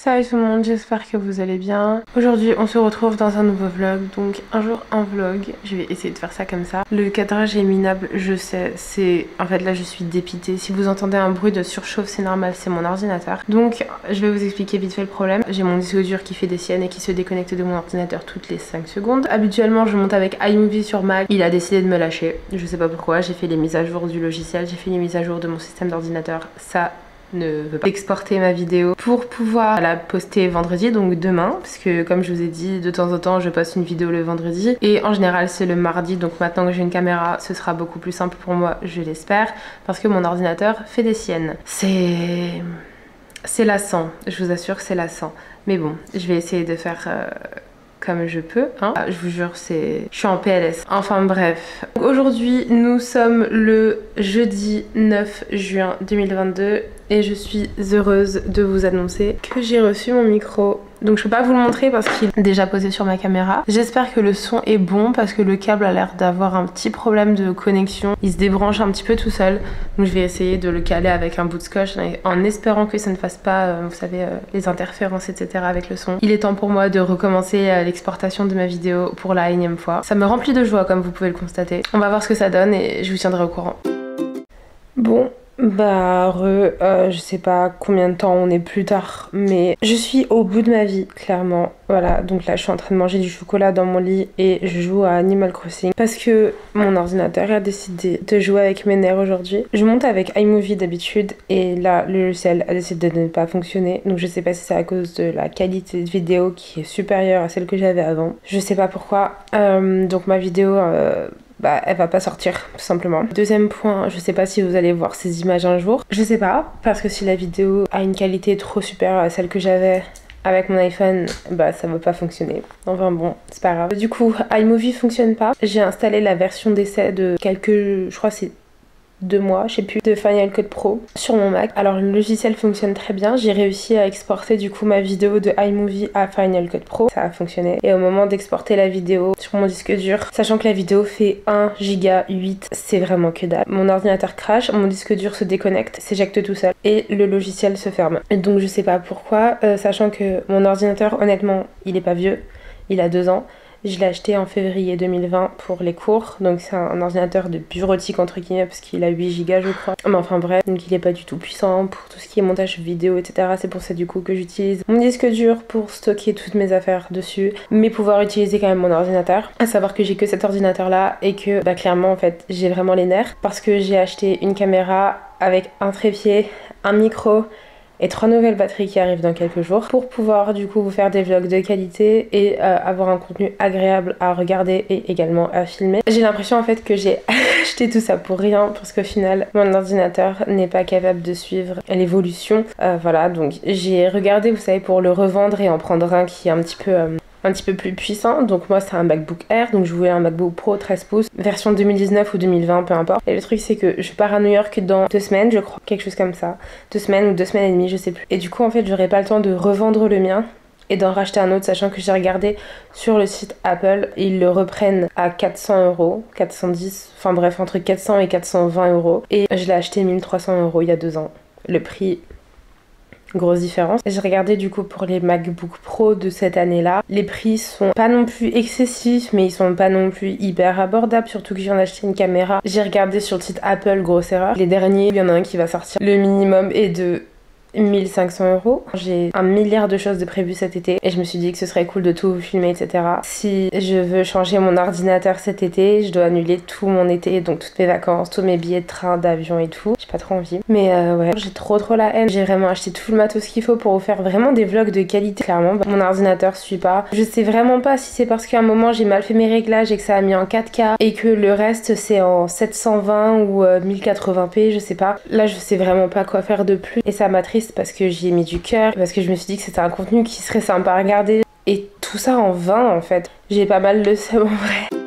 Salut tout le monde, j'espère que vous allez bien. Aujourd'hui on se retrouve dans un nouveau vlog, donc un jour un vlog, je vais essayer de faire ça comme ça. Le cadrage est minable, je sais, en fait là je suis dépitée. Si vous entendez un bruit de surchauffe c'est normal, c'est mon ordinateur. Donc je vais vous expliquer vite fait le problème. J'ai mon disque dur qui fait des siennes et qui se déconnecte de mon ordinateur toutes les 5 secondes. Habituellement je monte avec iMovie sur Mac, il a décidé de me lâcher. Je sais pas pourquoi, j'ai fait les mises à jour du logiciel, j'ai fait les mises à jour de mon système d'ordinateur, ça ne veut pas exporter ma vidéo pour pouvoir la poster vendredi, donc demain, parce que comme je vous ai dit, de temps en temps je poste une vidéo le vendredi et en général c'est le mardi, donc maintenant que j'ai une caméra ce sera beaucoup plus simple pour moi, je l'espère, parce que mon ordinateur fait des siennes. C'est lassant, je vous assure, c'est lassant, mais bon, je vais essayer de faire comme je peux, hein. Je vous jure, je suis en PLS. Enfin bref. Aujourd'hui, nous sommes le jeudi 9 juin 2022 et je suis heureuse de vous annoncer que j'ai reçu mon micro. Donc je peux pas vous le montrer parce qu'il est déjà posé sur ma caméra. J'espère que le son est bon parce que le câble a l'air d'avoir un petit problème de connexion. Il se débranche un petit peu tout seul. Donc je vais essayer de le caler avec un bout de scotch en espérant que ça ne fasse pas, vous savez, les interférences, etc. avec le son. Il est temps pour moi de recommencer l'exportation de ma vidéo pour la énième fois. Ça me remplit de joie comme vous pouvez le constater. On va voir ce que ça donne et je vous tiendrai au courant. Bon. Bah je sais pas combien de temps on est plus tard, mais je suis au bout de ma vie, clairement. Voilà, donc là je suis en train de manger du chocolat dans mon lit et je joue à Animal Crossing parce que mon ordinateur a décidé de jouer avec mes nerfs aujourd'hui. Je monte avec iMovie d'habitude et là le logiciel a décidé de ne pas fonctionner, donc je sais pas si c'est à cause de la qualité de vidéo qui est supérieure à celle que j'avais avant. Je sais pas pourquoi, donc ma vidéo bah elle va pas sortir tout simplement. Deuxième point, je sais pas si vous allez voir ces images un jour. Je sais pas, parce que si la vidéo a une qualité trop supérieure à celle que j'avais avec mon iPhone, bah ça va pas fonctionner. Enfin bon, c'est pas grave. Du coup, iMovie fonctionne pas. J'ai installé la version d'essai de je crois c'est 2 mois, je sais plus, de Final Cut Pro sur mon Mac. Alors le logiciel fonctionne très bien, j'ai réussi à exporter du coup ma vidéo de iMovie à Final Cut Pro, ça a fonctionné. Et au moment d'exporter la vidéo sur mon disque dur, sachant que la vidéo fait 1 giga 8, c'est vraiment que dalle. Mon ordinateur crash, mon disque dur se déconnecte, s'éjecte tout seul et le logiciel se ferme. Et donc je sais pas pourquoi, sachant que mon ordinateur honnêtement il est pas vieux, il a 2 ans. Je l'ai acheté en février 2020 pour les cours, donc c'est un ordinateur de bureautique entre guillemets parce qu'il a 8 Go je crois. Mais enfin bref, donc il est pas du tout puissant pour tout ce qui est montage vidéo etc. C'est pour ça du coup que j'utilise mon disque dur pour stocker toutes mes affaires dessus, mais pouvoir utiliser quand même mon ordinateur. À savoir que j'ai que cet ordinateur là et que bah clairement en fait j'ai vraiment les nerfs parce que j'ai acheté une caméra avec un trépied, un micro et 3 nouvelles batteries qui arrivent dans quelques jours pour pouvoir du coup vous faire des vlogs de qualité et avoir un contenu agréable à regarder et également à filmer. J'ai l'impression en fait que j'ai acheté tout ça pour rien parce qu'au final mon ordinateur n'est pas capable de suivre l'évolution. Voilà, donc j'ai regardé, vous savez, pour le revendre et en prendre un qui est un petit peu plus puissant. Donc moi c'est un MacBook Air, donc je voulais un MacBook Pro 13 pouces, version 2019 ou 2020, peu importe. Et le truc c'est que je pars à New York dans 2 semaines je crois, quelque chose comme ça. 2 semaines ou 2 semaines et demie, je sais plus. Et du coup en fait j'aurais pas le temps de revendre le mien et d'en racheter un autre, sachant que j'ai regardé sur le site Apple, ils le reprennent à 400 €, 410, enfin bref entre 400 et 420 €. Et je l'ai acheté 1300 € il y a 2 ans. Le prix... grosse différence. J'ai regardé du coup pour les MacBook Pro de cette année-là. Les prix sont pas non plus excessifs, mais ils sont pas non plus hyper abordables, surtout que je viens d'acheter une caméra. J'ai regardé sur le site Apple, grosse erreur. Les derniers, il y en a un qui va sortir. Le minimum est de 1500 €. J'ai un milliard de choses de prévues cet été et je me suis dit que ce serait cool de tout filmer, etc. Si je veux changer mon ordinateur cet été, je dois annuler tout mon été, donc toutes mes vacances, tous mes billets de train, d'avion et tout. J'ai pas trop envie. Mais ouais, j'ai trop la haine. J'ai vraiment acheté tout le matos qu'il faut pour vous faire vraiment des vlogs de qualité. Clairement, mon ordinateur suit pas. Je sais vraiment pas si c'est parce qu'à un moment j'ai mal fait mes réglages et que ça a mis en 4K et que le reste c'est en 720 ou 1080p, je sais pas. Là, je sais vraiment pas quoi faire de plus et ça m'attriste parce que j'y ai mis du cœur, parce que je me suis dit que c'était un contenu qui serait sympa à regarder et tout ça en vain en fait. J'ai pas mal le seum en vrai.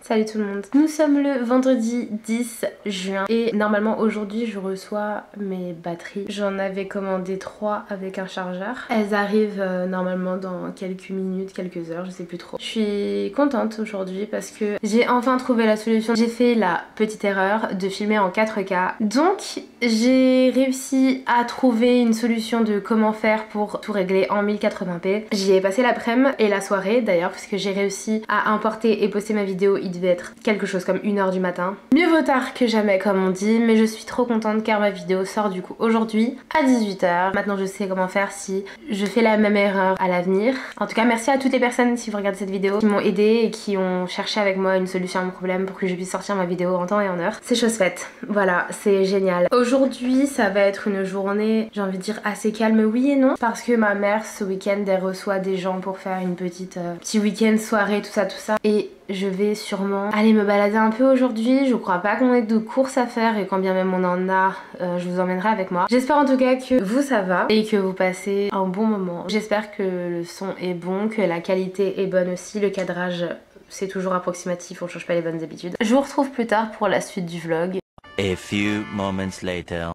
Salut tout le monde. Nous sommes le vendredi 10 juin et normalement aujourd'hui je reçois mes batteries. J'en avais commandé 3 avec un chargeur. Elles arrivent normalement dans quelques minutes, quelques heures, je sais plus trop. Je suis contente aujourd'hui parce que j'ai enfin trouvé la solution. J'ai fait la petite erreur de filmer en 4K. Donc j'ai réussi à trouver une solution de comment faire pour tout régler en 1080p. J'y ai passé l'après-midi et la soirée d'ailleurs parce que j'ai réussi à importer et poster ma vidéo. Il devait être quelque chose comme 1h du matin. Mieux vaut tard que jamais comme on dit, mais je suis trop contente car ma vidéo sort du coup aujourd'hui à 18h. Maintenant je sais comment faire si je fais la même erreur à l'avenir. En tout cas merci à toutes les personnes si vous regardez cette vidéo qui m'ont aidé et qui ont cherché avec moi une solution à mon problème pour que je puisse sortir ma vidéo en temps et en heure. C'est chose faite. Voilà, c'est génial. Aujourd'hui ça va être une journée, j'ai envie de dire assez calme, oui et non, parce que ma mère ce week-end elle reçoit des gens pour faire une petite petit week-end soirée tout ça et je vais sûrement aller me balader un peu aujourd'hui. Je crois pas qu'on ait de courses à faire et quand bien même on en a, je vous emmènerai avec moi. J'espère en tout cas que vous ça va et que vous passez un bon moment. J'espère que le son est bon, que la qualité est bonne aussi, le cadrage c'est toujours approximatif, on change pas les bonnes habitudes. Je vous retrouve plus tard pour la suite du vlog. A few moments later.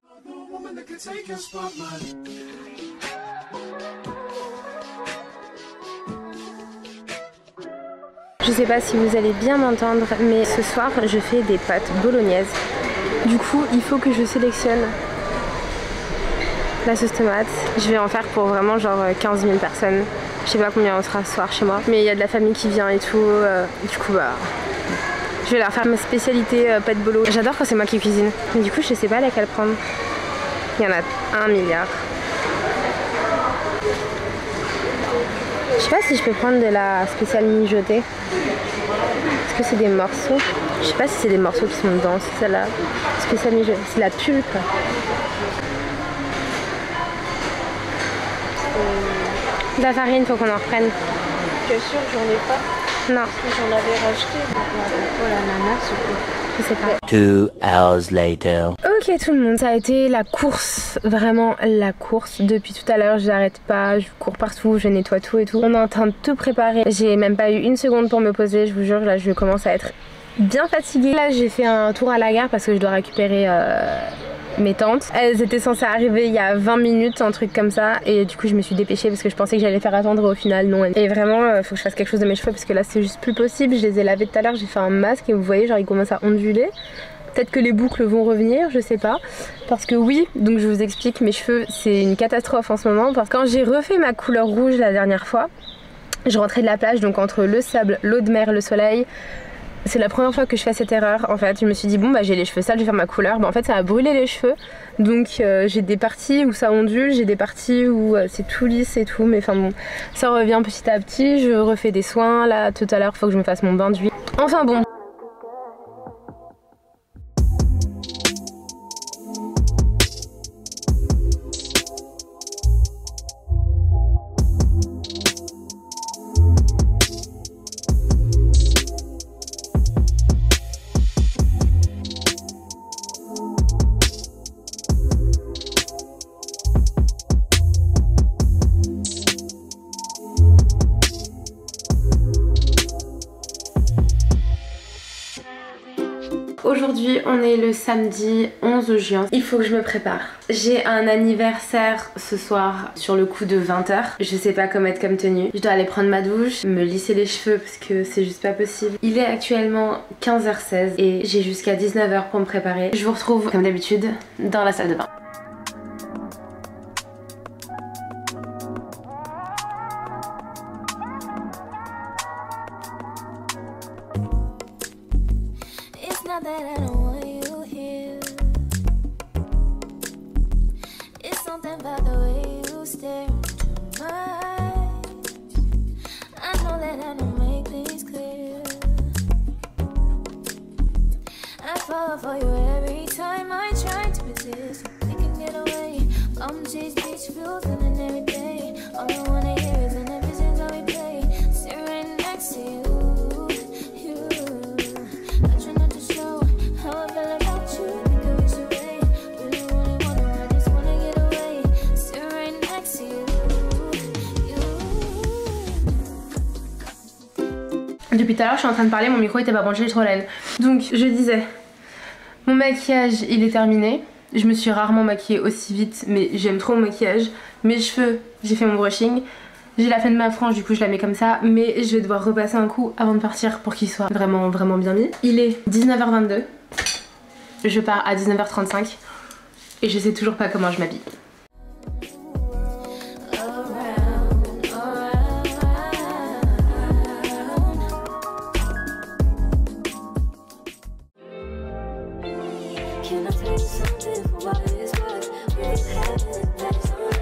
Je sais pas si vous allez bien m'entendre, mais ce soir je fais des pâtes bolognaises. Du coup, il faut que je sélectionne la sauce tomate. Je vais en faire pour vraiment genre 15 000 personnes. Je sais pas combien on sera ce soir chez moi, mais il y a de la famille qui vient et tout. Du coup, bah, je vais leur faire ma spécialité pâtes bolo. J'adore quand c'est moi qui cuisine, mais du coup, je sais pas laquelle prendre. Il y en a 1 milliard. Je sais pas si je peux prendre de la spéciale mijotée. Est-ce que c'est des morceaux? Je sais pas si c'est des morceaux qui sont dedans, c'est celle-là. Spéciale mijotée, c'est la pulpe. De la farine, faut qu'on en reprenne. Bien sûr, j'en ai pas. Non. Parce que j'en avais racheté. Oh l'ananas ou quoi? Je sais pas. 2 hours later. Ok tout le monde, ça a été la course, vraiment la course. Depuis tout à l'heure, j'arrête pas, je cours partout, je nettoie tout et tout. On est en train de tout préparer. J'ai même pas eu une seconde pour me poser, je vous jure, là je commence à être bien fatiguée. Là j'ai fait un tour à la gare parce que je dois récupérer mes tantes. Elles étaient censées arriver il y a 20 minutes, un truc comme ça, et du coup je me suis dépêchée parce que je pensais que j'allais faire attendre et au final non. Et vraiment faut que je fasse quelque chose de mes cheveux parce que là c'est juste plus possible. Je les ai lavés tout à l'heure, j'ai fait un masque et vous voyez genre ils commencent à onduler. Peut-être que les boucles vont revenir, je sais pas. Parce que oui, donc je vous explique, mes cheveux c'est une catastrophe en ce moment. Parce que quand j'ai refait ma couleur rouge la dernière fois, je rentrais de la plage, donc entre le sable, l'eau de mer, le soleil. C'est la première fois que je fais cette erreur en fait. Je me suis dit bon bah j'ai les cheveux sales, je vais faire ma couleur. Bah en fait ça a brûlé les cheveux. Donc j'ai des parties où ça ondule, j'ai des parties où c'est tout lisse et tout. Mais enfin bon, ça revient petit à petit. Je refais des soins. Là tout à l'heure il faut que je me fasse mon bain d'huile. Enfin bon. Aujourd'hui on est le samedi 11 juin, il faut que je me prépare. J'ai un anniversaire ce soir sur le coup de 20h. Je sais pas comment être comme tenue. Je dois aller prendre ma douche, me lisser les cheveux parce que c'est juste pas possible. Il est actuellement 15h16 et j'ai jusqu'à 19h pour me préparer. Je vous retrouve comme d'habitude dans la salle de bain. That I don't want you here. It's something about the way you stare into my eyes. I know that I don't make things clear. I fall for you every time I try to resist. We can get away. Palm trees, beach views, feeling every day. All I wanna hear is an episode that we play. Sit right next to you. Depuis tout à l'heure je suis en train de parler, mon micro était pas branché, j'ai trop la haine. Donc je disais, mon maquillage il est terminé. Je me suis rarement maquillée aussi vite, mais j'aime trop mon maquillage. Mes cheveux, j'ai fait mon brushing. J'ai la fin de ma frange, du coup je la mets comme ça. Mais je vais devoir repasser un coup avant de partir pour qu'il soit vraiment bien mis. Il est 19h22. Je pars à 19h35. Et je sais toujours pas comment je m'habille. Can I tell you something? Why this works? We've had it, that's on